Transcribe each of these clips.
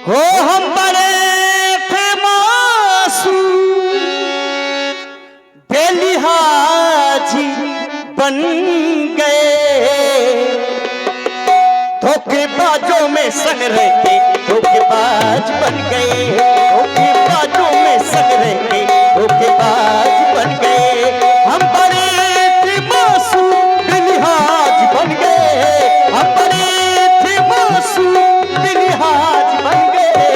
हो हम बड़े थे मासूम बेलिहाजी बन गए, धोखेबाजों में संग रहते धोखेबाज बन गए, धोखेबाजों में संग रहते धोखेबाज बन गए। हम बड़े थे मासूम बेलिहाज बन गए, हम बड़े थे मासूम बेलिहाज बन गए,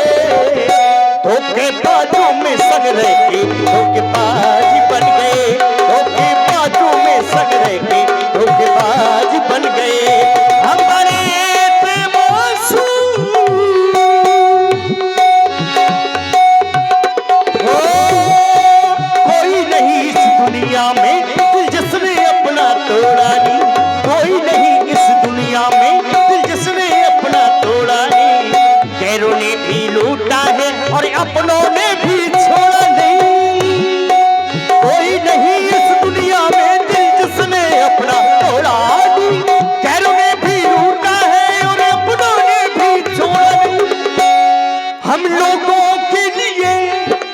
धोखेबाजों में संग रहते धोखेबाज बन गए, धोखेबाजों में संग रहते धोखेबाज बन गए। हम बड़े थे मासूम, ओ कोई नहीं इस दुनिया में दिल जिसने अपना तोड़ा नहीं, कोई नहीं इस दुनिया में दिल जिसने अपना तोड़ा नहीं, गैरों ने भी लूटा है और अपनों ने भी छोड़ा नहीं, कोई नहीं इस दुनिया में दिल जिसने अपना तोड़ा नहीं, गैरों ने भी लूटा है और अपनों ने भी छोड़ा नहीं। हम लोगों के लिए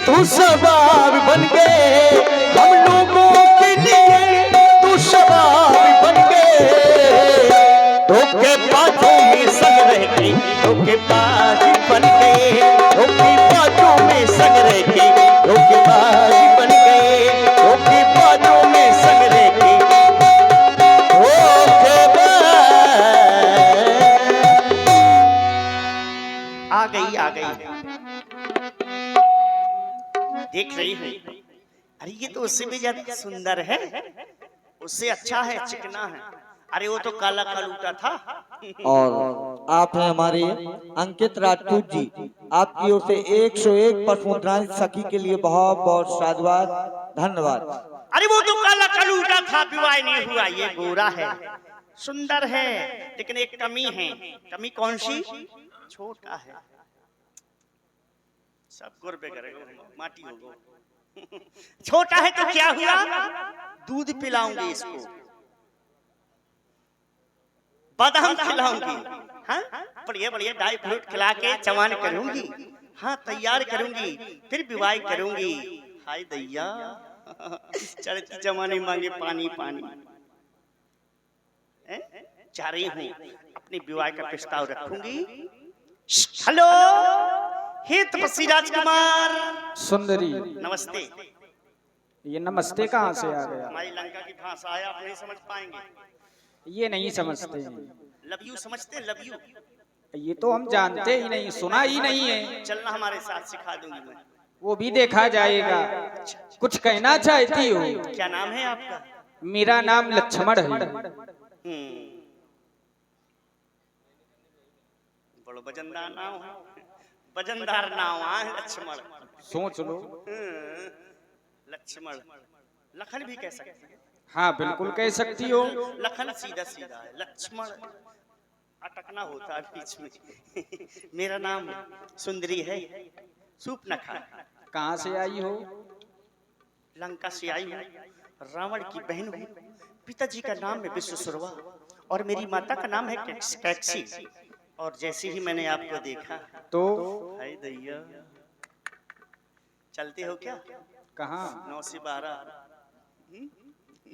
तू शबाब बन गए, हम लोगों के लिए तू शबाब बन गए, धोखेबाजों में संग रहते धोखेबाज बन गए, धोखेबाजों में संग रहते धोखेबाज बन गए, धोखेबाजों में संग रहते धोखेबाज। आ गई देख रही हूँ, अरे ये तो उससे भी ज्यादा सुंदर है, उससे अच्छा है, चिकना है, अरे वो तो काला कालूटा था। और आप हैं हमारे अंकित राजपूत जी, आपकी ओर से 101 पुष्पमुद्राएं सखी के लिए बहुत बहुत साधुवाद, धन्यवाद। अरे वो तो काला कालूटा था, विवाह नहीं हुआ, ये गोरा है, सुंदर है, लेकिन एक कमी है। कमी कौन सी? छोटा है, सब गुर पे करेगा, माटी होगा। छोटा है तो क्या हुआ, दूध पिलाऊंगी इसको, बादाम खिलाऊंगी, हाँ बढ़िया बढ़िया ड्राई फ्रूट खिला के जवान करूंगी, हाँ तैयार करूंगी, फिर विवाह करूंगी। हाय दैया चढ़ती जमाने मांगे पानी पानी। चाह रही हूँ अपनी विवाह का प्रस्ताव रखूंगी। हेलो हे तपस्वी राजकुमार सुंदरी, नमस्ते। ये नमस्ते कहाँ से आ गया? हमारी लंका की भाषा है, आप नहीं समझ पाएंगे। ये नहीं समझते, लव यू समझते? लव यू ये तो हम जानते ही नहीं, सुना ही नहीं है। चलना हमारे साथ, सिखा दूंगी मैं। वो भी देखा जाएगा। कुछ कहना चाहती हो? क्या नाम है आपका? मेरा नाम लक्ष्मण है। बड़ो वजनदार नाम है, वजनदार नाम है लक्ष्मण। सोच लो। लक्ष्मण, लखन भी कह सकते हैं। हाँ बिल्कुल कह सकती हो। लखन सीधा सीधा है, लक्ष्मण अटकना होता है बीच में। मेरा नाम सुंदरी है, सूपनखा। कहाँ से आई हो? लंका से आई हूँ, रावण की बहन हूँ। पिताजी का नाम है विश्वसुरवा और मेरी माता का नाम है कैकसी। और जैसे ही मैंने आपको देखा तो हाय दैया, चलते हो क्या? कहाँ? 9 से 12।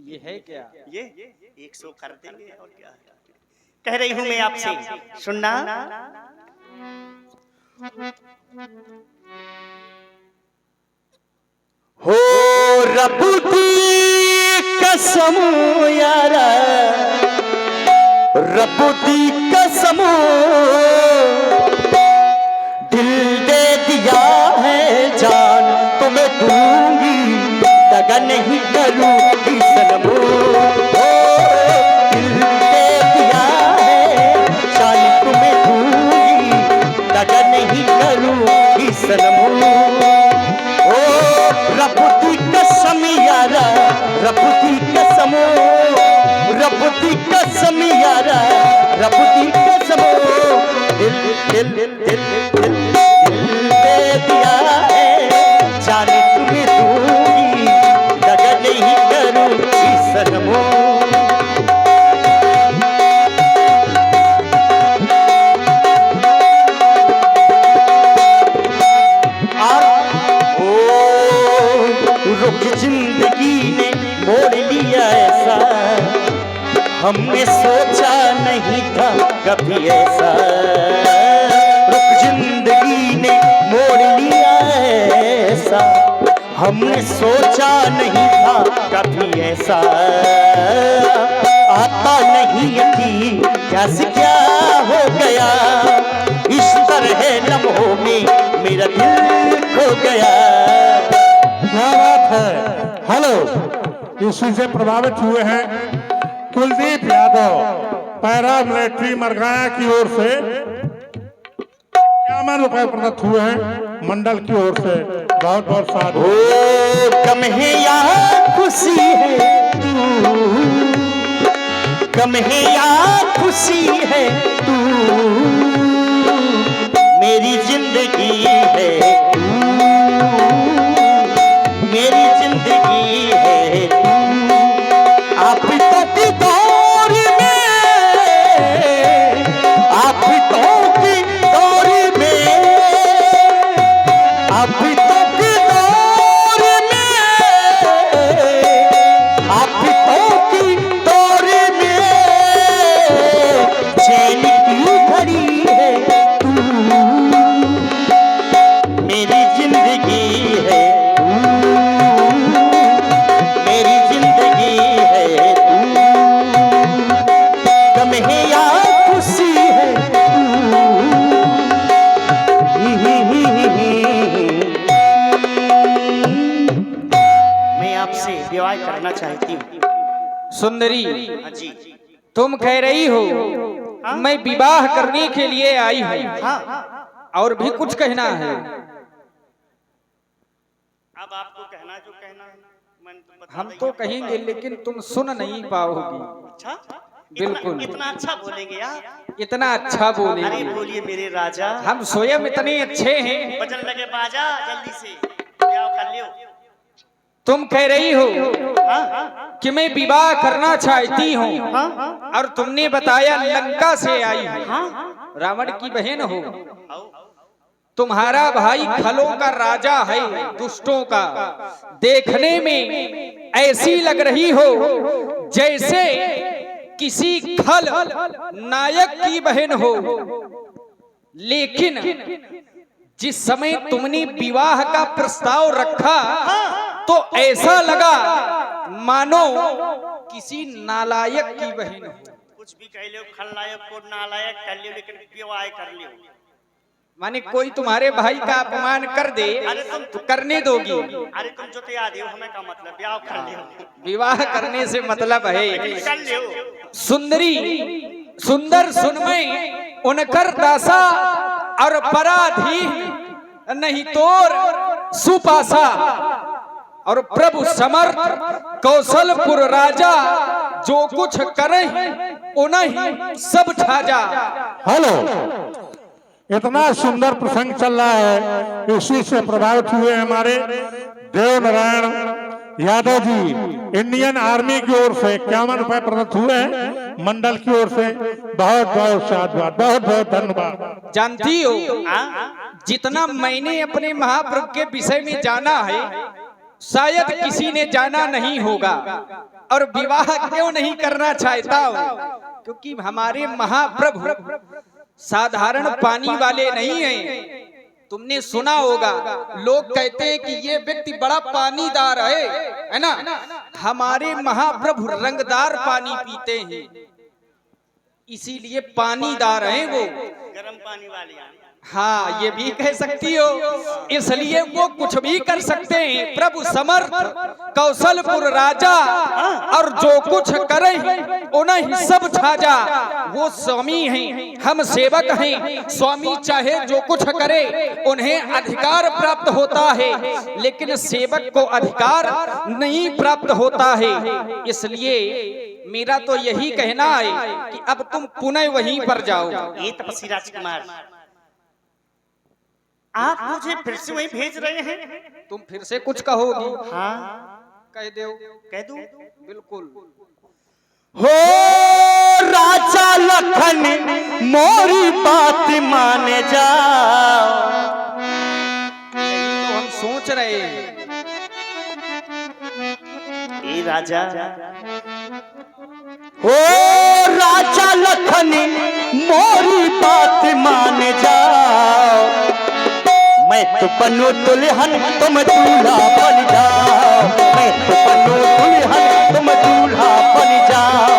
ये है क्या? ये 100 कर देंगे और क्या है। कह रही हूँ मैं आपसे, सुनना। हो रबुती कसम यारा, रबुती कसम, दिल दे दिया है जान तुम्हें दूंगी, दगा नहीं करूंगी सनम। दिल दे दिया है जान तुम्हें दूंगी, दगा नहीं करूंगी सनम। ओ रबुती कसम यारा, रबुती कसम, रबुती कसम यारा, रबुती कसम, दिल दिल दिल दिल दिल दे दिया है जान तुम्हें दूंगी, दगा नहीं करूंगी सनम। हमने सोचा नहीं था कभी ऐसा, रुख जिंदगी ने मोड़ लिया ऐसा। हमने सोचा नहीं था कभी ऐसा, आता नहीं यकीन क्या से क्या हो गया। इस तरह लम्हों में मेरा दिल खो गया। क्या बात है। हेलो, इसी से प्रभावित हुए हैं कुलदीप यादव, पैरा मिलिट्री मरगाया की ओर से 51 रुपए प्रदत्त हुए हैं मंडल की ओर से। बहुत बहुत साथ। ओ कम है या खुशी है तू, कम है या खुशी है तू, मेरी जिंदगी है तू, मेरी जिंदगी है तू। आप तो की दौर में, आप तो की दौर में, आप तो की दौर में, आप तो की दौर में चैन की घड़ी है तू, मेरी जिंदगी है तू, मेरी जिंदगी है तू। गम है या खुशी है तू। मैं आपसे विवाह करना चाहती हूँ। सुंदरी, हाँ जी। तुम कह रही हो मैं विवाह करने के लिए आई हूँ, हाँ, और भी कुछ कहना है? अब आपको कहना जो कहना है मैं तो बता हम देंगे। तो कहेंगे लेकिन तुम सुन नहीं पाओगी। अच्छा, बिल्कुल। इतना अच्छा बोलेंगे यार। इतना अच्छा अरे बोलेंगे, बोलिए मेरे राजा। हम स्वयं इतने अच्छे हैं। बजन लगे बाजा, जल्दी से ब्याह कर लियो। तुम कह रही हो हाँ, कि मैं विवाह करना चाहती हूँ, हाँ, और तुमने बताया लंका से आई है, हाँ, रावण की बहन हो। आओ। तुम्हारा भाई खलों का राजा है, दुष्टों का। देखने में ऐसी लग रही हो जैसे किसी खल नायक की बहन हो, लेकिन जिस समय तुमने विवाह का प्रस्ताव रखा तो ऐसा लगा मानो किसी नालायक की बहन हो। कुछ भी कह लियो, खलनायक को नालायक कर लियो, लेकिन विवाह कर लियो। माने कोई तुम्हारे भाई का अपमान कर दे तो करने दोगी? अरे तुम जो याद हो हमें का मतलब ब्याह कर लियो। विवाह करने से मतलब है। कर लियो। सुंदरी, सुंदर सुनमय उनकर दासा, और पराधीन नहीं तोर सुपासा, और प्रभु समर्थ कौशलपुर राजा, जो कुछ करे उन्हीं सब छाजा। हेलो, इतना सुंदर प्रसंग चल रहा है, इसी से प्रभावित हुए हमारे देव नारायण यादव जी, इंडियन आर्मी की ओर से 51 रुपए प्रदत्त हुए हैं मंडल की ओर से। बहुत बहुत साधुवाद, बहुत बहुत धन्यवाद। जानती हो, जितना मैंने अपने महाप्रभु के विषय में जाना है शायद किसी ने जाना नहीं होगा। और विवाह क्यों नहीं करना चाहता हूं? क्योंकि हमारे महाप्रभु साधारण पानी वाले नहीं हैं। तुमने सुना होगा, लोग कहते हैं कि ये व्यक्ति बड़ा पानीदार है ना? हमारे महाप्रभु रंगदार पानी पीते हैं, इसीलिए पानीदार हैं वो, गरम पानी वाली। हाँ ये भी कह सकती हो, इसलिए वो कुछ भी कर सकते हैं। प्रभु समर्थ कौशलपुर राजा, और जो कुछ करे उन्हें सब छाजा। वो स्वामी हैं, हम सेवक हैं। स्वामी चाहे जो कुछ करे उन्हें अधिकार प्राप्त होता है, लेकिन सेवक को अधिकार नहीं प्राप्त होता है। इसलिए मेरा तो यही कहना है कि अब तुम पुनः वहीं पर जाओ। ये तपस्वी राजकुमार, आप मुझे फिर से वहीं भेज रहे हैं? तुम फिर से कुछ कहोगी? हाँ, कह दो। कह दूं? बिल्कुल। हो राजा लखन मोरी बात माने जा, तो हम सोच रहे हैं। ए राजा, हो राजा लखन मोरी बात मान जाओ, मैं तो बनो दुल्हन तुम दूल्हा बन जाओ, मैं तो बनो दुल्हन तुम दूल्हा बन जाओ।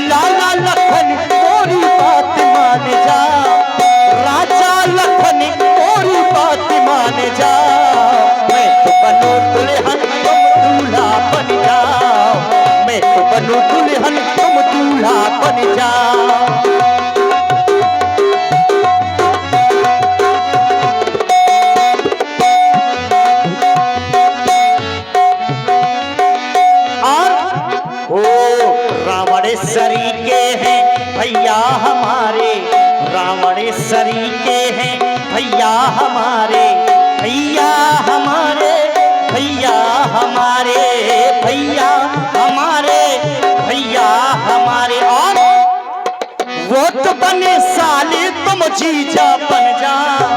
लाला लखन मोरी बात मान जाओ, राजा लखन मोरी बात मान जाओ, मैं तो बनो दुल्हन तुम दूल्हा बन जाओ, मैं तो बनो दुल्हन तुम दूल्हा बन जाओ। रावणेश्वरी के हैं भैया हमारे, रावणेश्वरी के हैं भैया हमारे, भैया हमारे, भैया हमारे, भैया हमारे, भैया हमारे। और वो तो बने साली तुम जीजा बन जाओ,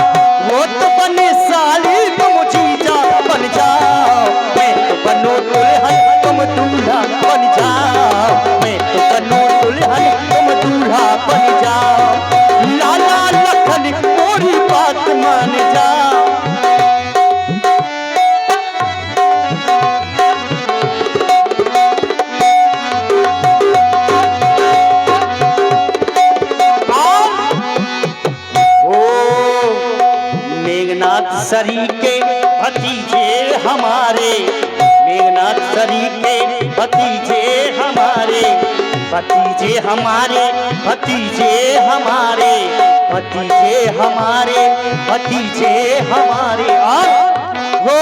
वो तो बने साली तुम जीजा बन जाओ, मैं तो बनो दुल्हन तुम दूल्हा बन जाओ, मैं तो बनो दुल्हन तुम दूल्हा बन जाओ। लाला लखन मोरी बात मान जाओ। मेघनाथ सरी के भतीजे हमारे, मेघनाथ सरी के भतीजे हमारे, भतीजे हमारे, भतीजे हमारे, भतीजे हमारे, भतीजे हमारे। हो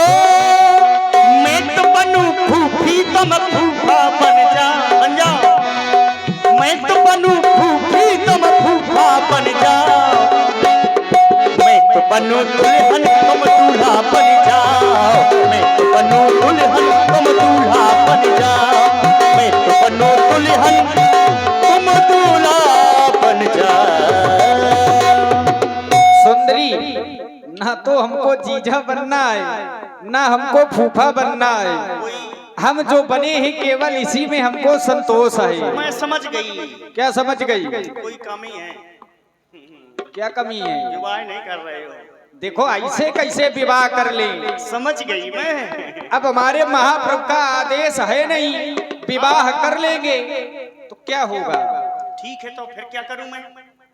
मैं तो बनूं फूफी तुम फूफा बन जाओ, मैं तो बनूं फूफी तुम फूफा बन जाओ, मैं तो बनूं दुल्हन तुम दूल्हा बन जाओ, मैं तो बनूं दुल्हन तुम दूल्हा बन जाओ, मैं तो बनूं दुल्हन तुम दूल्हा बन जाओ। सुंदरी, ना तो हमको जीजा बनना है ना हमको फूफा बनना है, हम जो बने हैं केवल इसी में हमको संतोष है। मैं समझ गई। क्या समझ गई? कोई कमी है? क्या कमी है? विवाह नहीं कर रहे हो? देखो ऐसे कैसे विवाह कर ले? समझ गई मैं। अब हमारे महाप्रभु का आदेश है नहीं, विवाह कर लेंगे तो क्या होगा? ठीक है तो फिर क्या करूं मैं?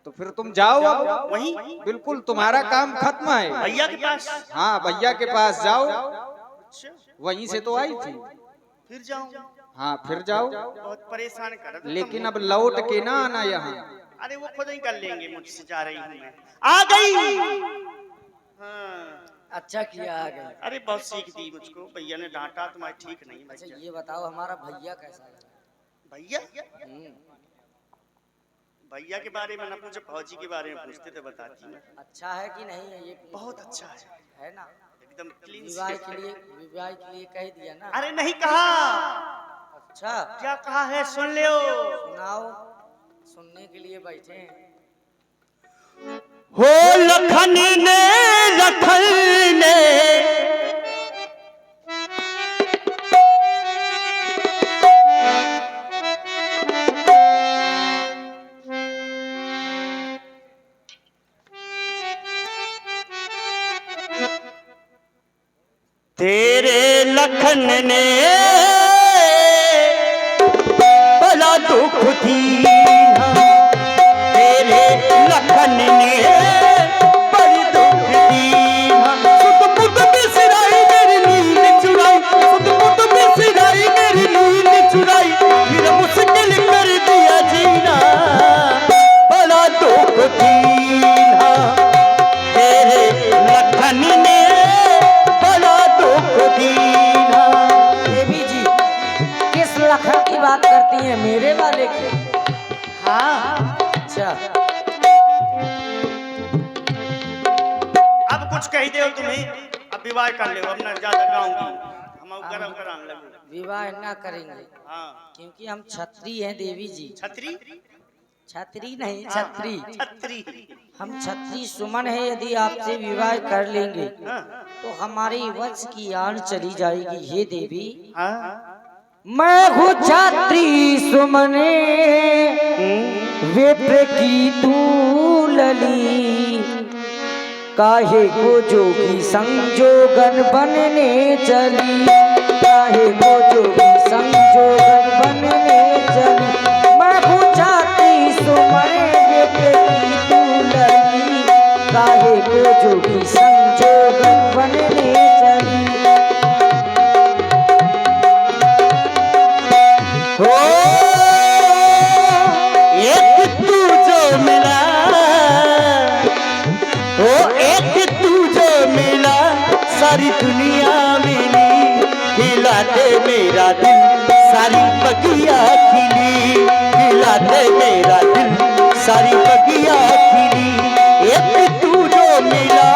तो फिर तुम जाओ अब वहीं। बिल्कुल तुम्हारा काम खत्म है। भैया के पास? हाँ भैया के पास जाओ, अच्छा, वहीं से तो आई थी। फिर जाऊं? हाँ फिर जाओ, बहुत परेशान कर दो। लेकिन अब लौट के ना आना यहाँ। अरे वो खुद ही कर लेंगे, मुझसे जा रही हूँ मैं। आ गई। हाँ। अच्छा किया आ गए। अरे बहुत सीख दी मुझको, भैया ने डांटा तुम्हारी ठीक नहीं। अच्छा ये बताओ हमारा भैया कैसा लगा? भैया? भैया के बारे में ना पूछो, फौजी के बारे में पूछते तो बताती मैं। अच्छा है कि नहीं है ये? बहुत अच्छा है ना? एकदम क्लीन। विवाह के लिए कह दिया ना? अरे नहीं कहा। अच्छा क्या कहा है सुन लो। सुनाओ, सुनने के लिए बैठे हैं। हो लखन ने, लखन ने तेरे लखन ने बड़ा दुख दीना, तेरे लखन ने बड़ी दुख दीना। सुध बुध बिसराई मेरी नींद चुराई, सुध बुध बिसराई मेरी नींद चुराई, फिर मुश्किल कर दिया जीना, बड़ा दुख दीना। तेरे लखन ने देवी जी किस लखन की बात करती हैं? मेरे वाले की? हाँ। अच्छा अब कुछ कह दे तुम्हें, अब विवाह कर ले, अब ना ज्यादा गाऊंगी, हम गरम कराने लगे। विवाह ना करेंगे? हाँ। क्योंकि हम छत्री हैं देवी जी। छत्री? छत्री नहीं, छत्री। छत्री। हम छत्री सुमन है, यदि आपसे विवाह कर लेंगे हाँ। तो हमारी वंश की आन चली जाएगी। हे देवी हाँ। मैं हूँ छात्री सुमने विप्र की तू लली, काहे को जोगी संजोगन बनने चली, काहे को जोगी संजोगन बनने चली। मैं हूँ छात्री सुमने विप्र की तू लली, काहे को जोगी संजोगन बनने चली। हो एक तू जो मिला, हो एक तू जो मिला, सारी दुनिया मिली, खिला दे मेरा दिल सारी बगिया खिली, खिला दे मेरा दिल सारी बगिया खिली। एक तू जो मिला,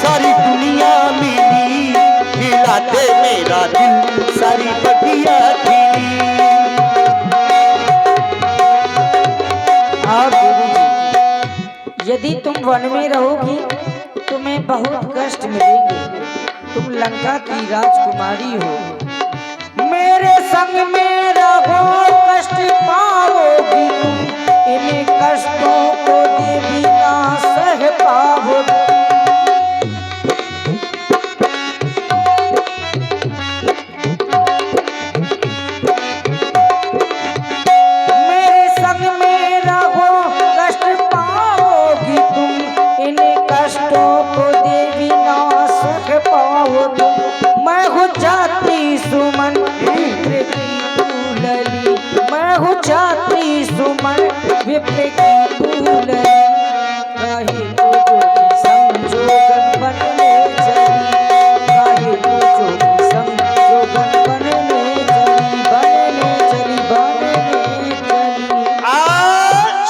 सारी दुनिया मिली, खिला दे मेरा दिल सारी बगिया खिली। और देवी जी, यदि तुम वन में रहोगी तुम्हें बहुत कष्ट मिलेंगे। तुम लंका की राजकुमारी हो, मेरे संग में रहो कष्ट पाओगी तुम, इन कष्टों को देवी ना सह पाओगी। मेरे संग में रहो कष्ट पाओगी तुम, इन कष्टों को देवी ना सह पाओगी। मैं हूँ छात्री सुमन विप्र की तू लली, मैं हूँ छात्री सुमन विप्र की तू लली, काहे को जोगी संजोगन बनने चली, काहे को जोगी संजोगन बनने चली, बनने चली, बनने चली। आज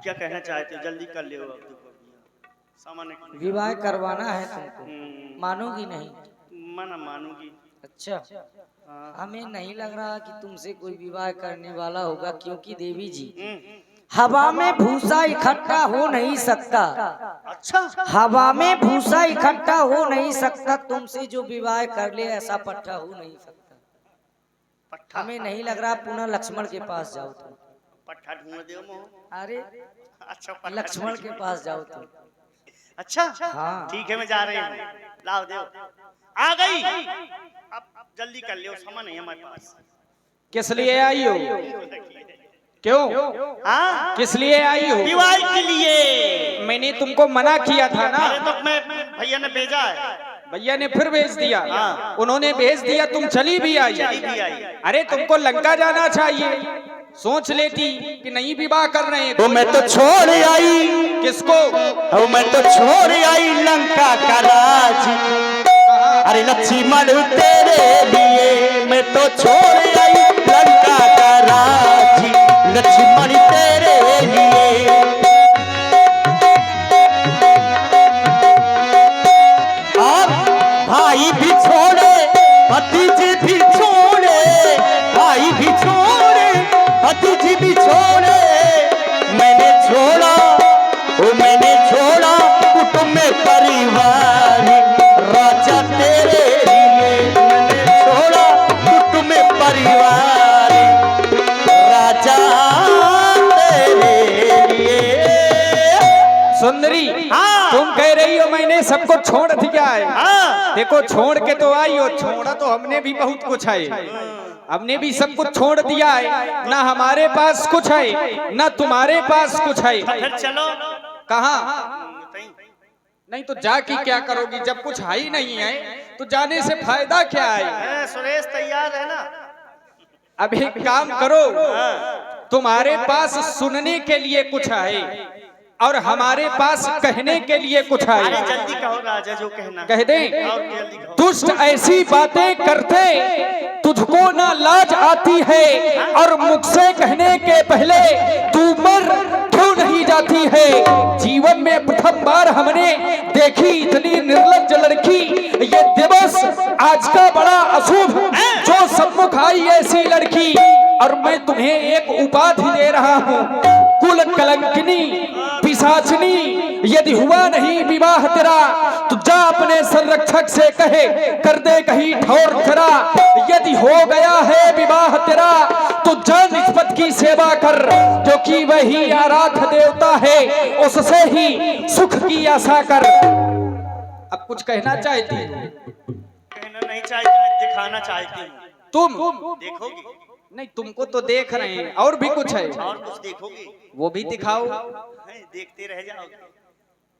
क्या कहना चाहते हो? जल्दी कर ले अब देखो सामान्य विवाह करवाना है तुमको, मानोगी नहीं? माना मानूंगी। अच्छा, हमें नहीं लग रहा कि तुमसे कोई विवाह करने वाला होगा, क्योंकि देवी जी हवा में भूसा इकट्ठा हो नहीं सकता। अच्छा, हवा में भूसा इकट्ठा हो नहीं सकता, तुमसे जो विवाह कर ले ऐसा पट्टा हो नहीं सकता। पट्ठा हमें नहीं लग रहा, पुनः लक्ष्मण के पास जाओ तुम। पट्ठा ढूंढ दे मोह। अरे अच्छा पट्ठा लक्ष्मण के पास जाओ तुम। अच्छा हाँ। ठीक है, मैं जा रही हूँ। लाओ देव आ गई। अब जल्दी कर लियो, समय नहीं है हमारे पास। किस लिए आई हो? क्यों? हाँ, किस लिए आई हो? विवाह के लिए। मैंने तुमको मना किया था ना। अरे तो मैं भैया ने भेजा है। भैया ने फिर भेज दिया। हाँ। उन्होंने भेज दिया, तुम चली भी आई। चली भी आई। अरे तुमको लंका जाना चाहिए, सोच लेती कि नहीं विवाह कर रहे हैं। वो मैं तो छोड़ आई। किसको? वो मैं तो छोड़ आई लंका का राज। अरे लक्ष्मण तेरे लिए मैं तो छोड़ आई लंका का राज, लक्ष्मण तेरे लिए। अब भाई भी छोड़े, भतीजे भी छोड़े, भाई भी छोड़े, भतीजे भी छोड़े। मैंने छोड़ा, वो मैंने छोड़ा कुटुंब में परिवार, राजा तेरे लिए। मैंने छोड़ा कुटुंब में परिवार, राजा तेरे लिए। सुंदरी, हाँ। तुम कह रही हो मैंने सबको छोड़ दिया है। हाँ। देखो छोड़ के तो आई हो, छोड़ा तो हमने भी बहुत कुछ है। हमने भी सब कुछ छोड़ दिया है, ना हमारे पास कुछ है ना तुम्हारे पास कुछ है। फिर चलो। कहाँ? नहीं तो जाके क्या करोगी? जब कुछ है ही नहीं है तो जाने से फायदा क्या है? सुरेश तैयार है ना? अब एक काम करो, तुम्हारे पास सुनने के लिए कुछ है और हमारे पास कहने के लिए कुछ है। अरे जल्दी कहो राजा, जो कहना कह दें? और जल्दी कहो। दुष्ट ऐसी बातें करते तुझको ना लाज आती है, और मुझसे कहने के पहले तू मर क्यों नहीं जाती है? जीवन में प्रथम बार हमने देखी इतनी निर्लज्ज लड़की। ये दिवस आज का बड़ा अशुभ, जो सम्मुख आई ऐसी लड़की। और मैं तुम्हें एक उपाधि दे रहा हूँ, कुल कलंकिनी, पिशाचनी। यदि हुआ नहीं विवाह तेरा तो जा अपने संरक्षक से कहे कर दे कहीं ठौर तेरा, यदि हो गया है विवाह तेरा तो जा निस्बत की सेवा कर, क्योंकि वही आराध देवता है उससे ही सुख की आशा कर। अब कुछ कहना चाहती हूँ? कहना नहीं चाहती, मैं दिखाना चाहती हूँ। तुम देखोगी? नहीं, तुमको तो देख रहे हैं, और भी कुछ है? और कुछ देखोगी? वो भी दिखाओ। हैं, देखते रह जाओगे,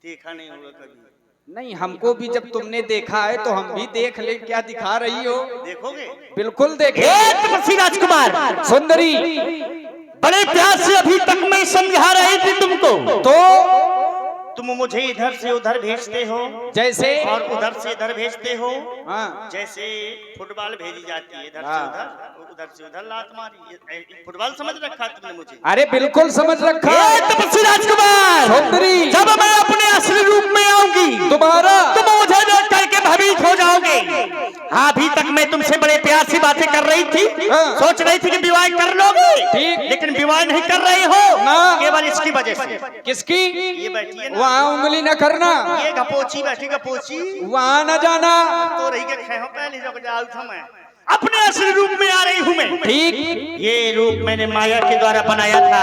देखा नहीं होगा कभी। नहीं, हमको भी जब तुमने देखा है तो हम भी देख ले, क्या दिखा रही हो? देखोगे? बिल्कुल देखे। तपस्वी राजकुमार सुंदरी, बड़े प्यार से अभी तक मैं समझा रही थी तुमको, तो तुम मुझे इधर से उधर भेजते हो जैसे और उधर से इधर भेजते हो, हाँ, जैसे फुटबॉल भेजी जाती है इधर से हाँ। उधर से उधर लात मारी, फुटबॉल समझ रखा तुमने मुझे? अरे बिल्कुल समझ रखा। तपस्वी राजकुमार सुंदरी, जब मैं अपने असली रूप में आऊंगी तुम्हारा तुम मुझे देख करके भयभीत हो जाओगे। हाँ, अभी तक मैं तुमसे बड़े प्यार से बातें कर रही थी, हाँ। सोच रही थी कि विवाह कर लोगे, ठीक। लेकिन विवाह नहीं कर रहे हो ना। केवल इसकी वजह से। किसकी? ये बैठी है ना, वहाँ उंगली न करना, ये गपोची बैठी गपोची, वहाँ न जाना। तो रही के खेहो पहले जब जाऊँ था मैं अपने असली रूप में आ रही हूँ मैं। ठीक, ये रूप मैंने माया के द्वारा बनाया था।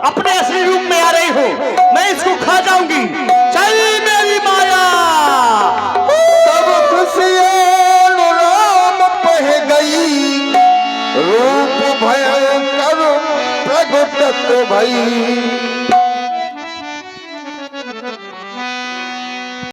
अपने असली रूप में आ रही हूँ, मैं इसको खा जाऊंगी। चल मेरी माया। तब खुशियाँ राम बह गई, रूप भयंकर प्रगटत भई।